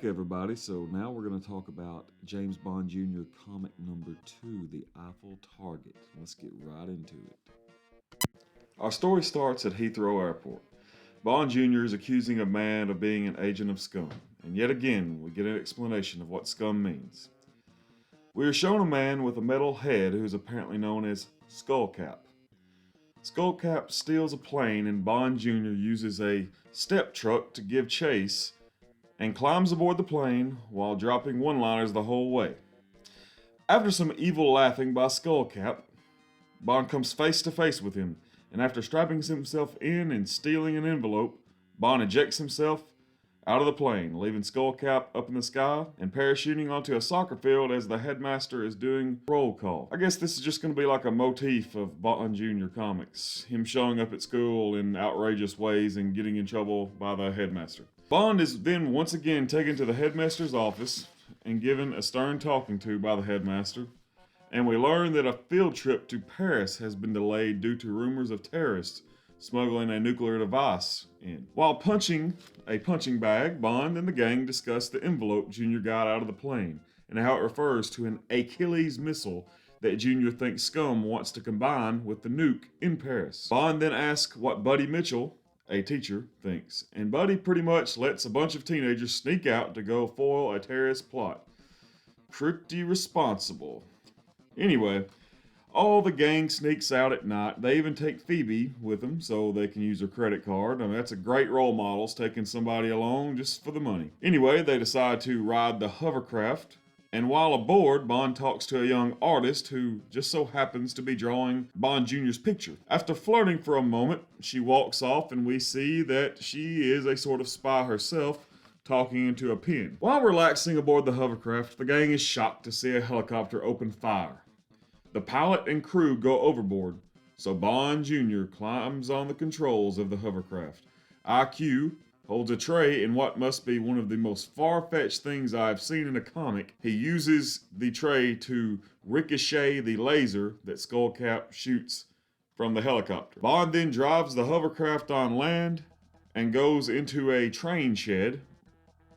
back, everybody. So now we're going to talk about James Bond Jr. comic number 2, The Eiffel Target. Let's get right into it. Our story starts at Heathrow Airport. Bond Jr. is accusing a man of being an agent of scum, and yet again we get an explanation of what scum means. We are shown a man with a metal head who is apparently known as Skullcap. Skullcap steals a plane and Bond Jr. uses a step truck to give chase and climbs aboard the plane while dropping one-liners the whole way. After some evil laughing by Skullcap, Bond comes face to face with him, and after strapping himself in and stealing an envelope, Bond ejects himself out of the plane, leaving Skullcap up in the sky and parachuting onto a soccer field as the headmaster is doing roll call. I guess this is just going to be like a motif of Bond Jr. comics, him showing up at school in outrageous ways and getting in trouble by the headmaster. Bond is then once again taken to the headmaster's office and given a stern talking to by the headmaster, and we learn that a field trip to Paris has been delayed due to rumors of terrorists smuggling a nuclear device in. While punching a punching bag, Bond and the gang discuss the envelope Junior got out of the plane and how it refers to an Achilles missile that Junior thinks scum wants to combine with the nuke in Paris. Bond then asks what Buddy Mitchell, a teacher, thinks, and Buddy pretty much lets a bunch of teenagers sneak out to go foil a terrorist plot. Pretty responsible. Anyway, all the gang sneaks out at night. They even take Phoebe with them so they can use her credit card. I mean, that's a great role model, taking somebody along just for the money. Anyway, they decide to ride the hovercraft, and while aboard, Bond talks to a young artist who just so happens to be drawing Bond Jr.'s picture. After flirting for a moment, she walks off and we see that she is a sort of spy herself, talking into a pen. While relaxing aboard the hovercraft, the gang is shocked to see a helicopter open fire. The pilot and crew go overboard, so Bond Jr. climbs on the controls of the hovercraft. IQ holds a tray in what must be one of the most far-fetched things I've seen in a comic. He uses the tray to ricochet the laser that Skullcap shoots from the helicopter. Bond then drives the hovercraft on land and goes into a train shed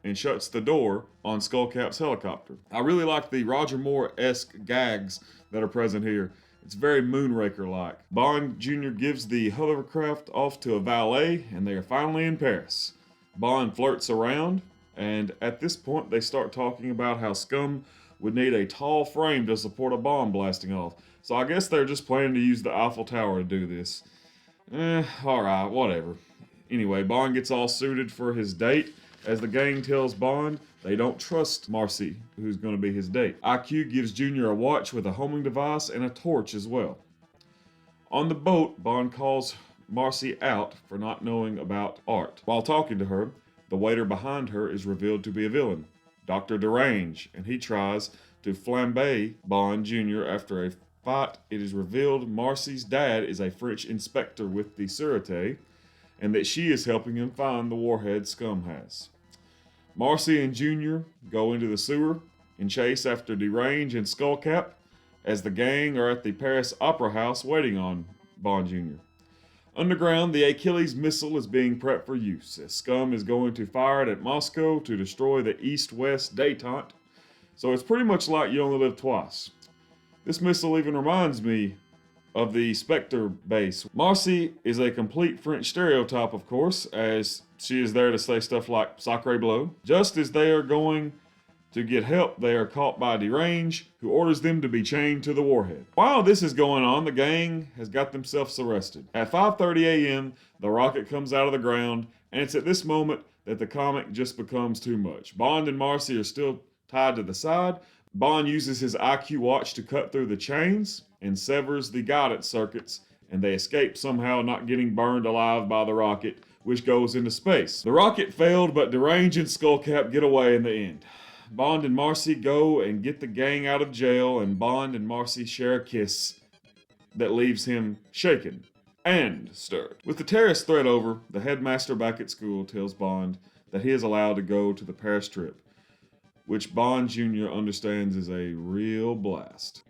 and shuts the door on Skullcap's helicopter. I really like the Roger Moore-esque gags that are present here. It's very Moonraker-like. Bond Jr. gives the hovercraft off to a valet, and they are finally in Paris. Bond flirts around, and at this point they start talking about how scum would need a tall frame to support a bomb blasting off. So I guess they're just planning to use the Eiffel Tower to do this. Alright, whatever. Anyway, Bond gets all suited for his date, as the gang tells Bond they don't trust Marcy, who's going to be his date. IQ gives Junior a watch with a homing device and a torch as well. On the boat, Bond calls Marcy out for not knowing about art. While talking to her, the waiter behind her is revealed to be a villain, Dr. Derange, and he tries to flambe Bond Jr. after a fight. It is revealed Marcy's dad is a French inspector with the Sûreté, and that she is helping him find the warhead scum has. Marcy and Junior go into the sewer and chase after Derange and Skullcap as the gang are at the Paris Opera House waiting on Bond Jr. Underground, the Achilles missile is being prepped for use as scum is going to fire it at Moscow to destroy the East-West détente. So it's pretty much like You Only Live Twice. This missile even reminds me of the Spectre base. Marcy is a complete French stereotype, of course, as she is there to say stuff like Sacre Bleu. Just as they are going to get help, they are caught by Derange, who orders them to be chained to the warhead. While this is going on, the gang has got themselves arrested. At 5:30 a.m., the rocket comes out of the ground, and it's at this moment that the comic just becomes too much. Bond and Marcy are still tied to the side. Bond uses his IQ watch to cut through the chains and severs the guidance circuits, and they escape somehow, not getting burned alive by the rocket, which goes into space. The rocket failed, but Derange and Skullcap get away in the end. Bond and Marcy go and get the gang out of jail, and Bond and Marcy share a kiss that leaves him shaken and stirred. With the terrorist threat over, the headmaster back at school tells Bond that he is allowed to go to the Paris trip, which Bond Jr. understands is a real blast.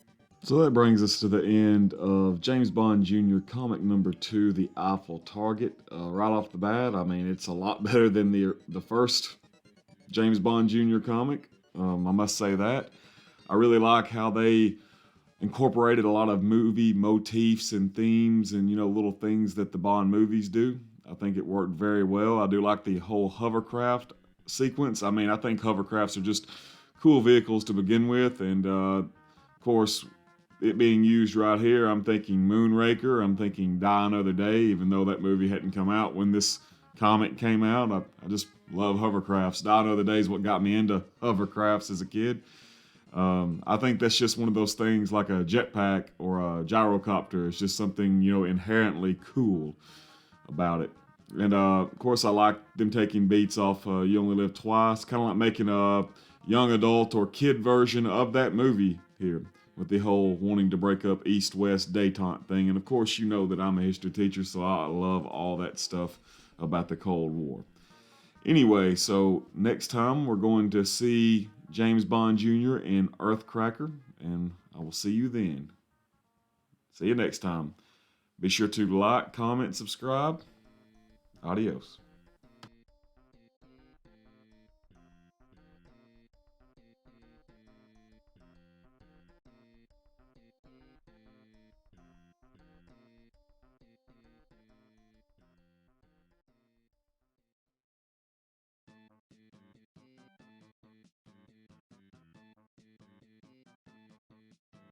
So that brings us to the end of James Bond Jr. comic number 2, The Eiffel Target. Right off the bat, I mean, it's a lot better than the first James Bond Jr. comic. I must say that. I really like how they incorporated a lot of movie motifs and themes and, little things that the Bond movies do. I think it worked very well. I do like the whole hovercraft sequence. I mean, I think hovercrafts are just cool vehicles to begin with. And, of course, it being used right here, I'm thinking Moonraker. I'm thinking Die Another Day, even though that movie hadn't come out when this comic came out. I just love hovercrafts. Die Another Day is what got me into hovercrafts as a kid. I think that's just one of those things like a jetpack or a gyrocopter. It's just something, inherently cool about it. And of course, I like them taking beats off You Only Live Twice, kind of like making a young adult or kid version of that movie here with the whole wanting to break up East-West detente thing. And of course, you know that I'm a history teacher, so I love all that stuff about the Cold War. Anyway, so next time we're going to see James Bond Jr. in Earthcracker, and I will see you then. See you next time. Be sure to like, comment, subscribe. Adios.